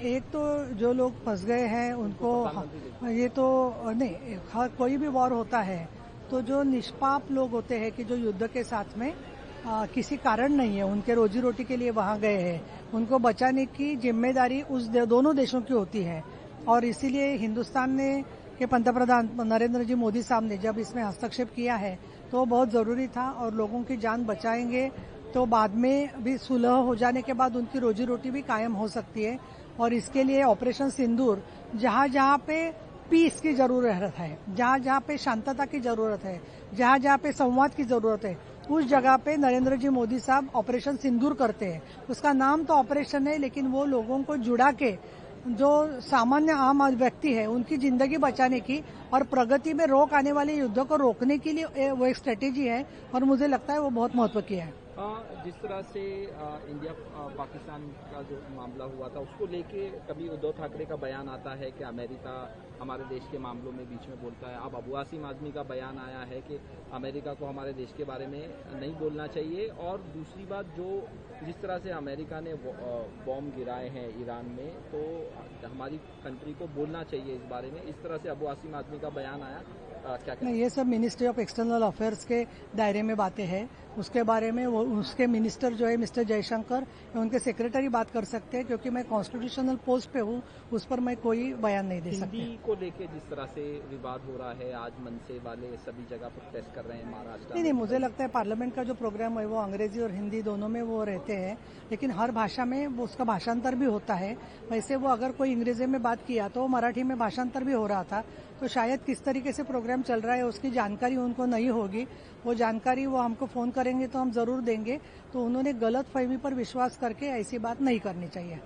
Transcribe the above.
एक तो जो लोग फंस गए हैं उनको ये तो नहीं, हर कोई भी वॉर होता है तो जो निष्पाप लोग होते हैं कि जो युद्ध के साथ में किसी कारण नहीं है, उनके रोजी रोटी के लिए वहां गए हैं, उनको बचाने की जिम्मेदारी दोनों देशों की होती है। और इसीलिए हिंदुस्तान ने के पंतप्रधान नरेंद्र जी मोदी साहब ने जब इसमें हस्तक्षेप किया है तो बहुत जरूरी था, और लोगों की जान बचाएंगे तो बाद में भी सुलह हो जाने के बाद उनकी रोजी रोटी भी कायम हो सकती है। और इसके लिए ऑपरेशन सिंदूर जहां जहां पे पीस की जरूरत है, जहां जहां पे शांतता की जरूरत है, जहां जहां पे संवाद की जरूरत है, उस जगह पे नरेंद्र जी मोदी साहब ऑपरेशन सिंदूर करते हैं। उसका नाम तो ऑपरेशन है, लेकिन वो लोगों को जुड़ा के जो सामान्य आम व्यक्ति है उनकी जिंदगी बचाने की और प्रगति में रोक आने वाले युद्ध को रोकने के लिए वो एक स्ट्रेटेजी है, और मुझे लगता है वो बहुत महत्व की है। जिस तरह से इंडिया पाकिस्तान का जो मामला हुआ था उसको लेके कभी उद्धव ठाकरे का बयान आता है कि अमेरिका हमारे देश के मामलों में बीच में बोलता है। अब अबू आसिम आजमी का बयान आया है कि अमेरिका को हमारे देश के बारे में नहीं बोलना चाहिए। और दूसरी बात, जो जिस तरह से अमेरिका ने बॉम्ब गिराए हैं ईरान में, तो हमारी कंट्री को बोलना चाहिए इस बारे में। इस तरह से अबू आसिम आजमी का बयान आया, क्या नहीं, ये सब मिनिस्ट्री ऑफ एक्सटर्नल अफेयर्स के दायरे में बातें हैं। उसके बारे में वो उसके मिनिस्टर जो है मिस्टर जयशंकर, उनके सेक्रेटरी बात कर सकते हैं, क्योंकि मैं कॉन्स्टिट्यूशनल पोस्ट पे हूँ, उस पर मैं कोई बयान नहीं दे सकती। हिंदी को लेके जिस तरह से विवाद हो रहा है, आज मनसे वाले सभी जगह प्रोटेस्ट कर रहे हैं महाराष्ट्र। नहीं, मुझे लगता है पार्लियामेंट का जो प्रोग्राम है वो अंग्रेजी और हिंदी दोनों में वो रहते हैं, लेकिन हर भाषा में वो उसका भाषांतर भी होता है। वैसे वो अगर कोई अंग्रेजी में बात किया तो मराठी में भाषांतर भी हो रहा था, तो शायद किस तरीके से प्रोग्राम चल रहा है उसकी जानकारी उनको नहीं होगी। वो जानकारी वो हमको फोन करेंगे तो हम जरूर देंगे। तो उन्होंने गलत फहमी पर विश्वास करके ऐसी बात नहीं करनी चाहिए।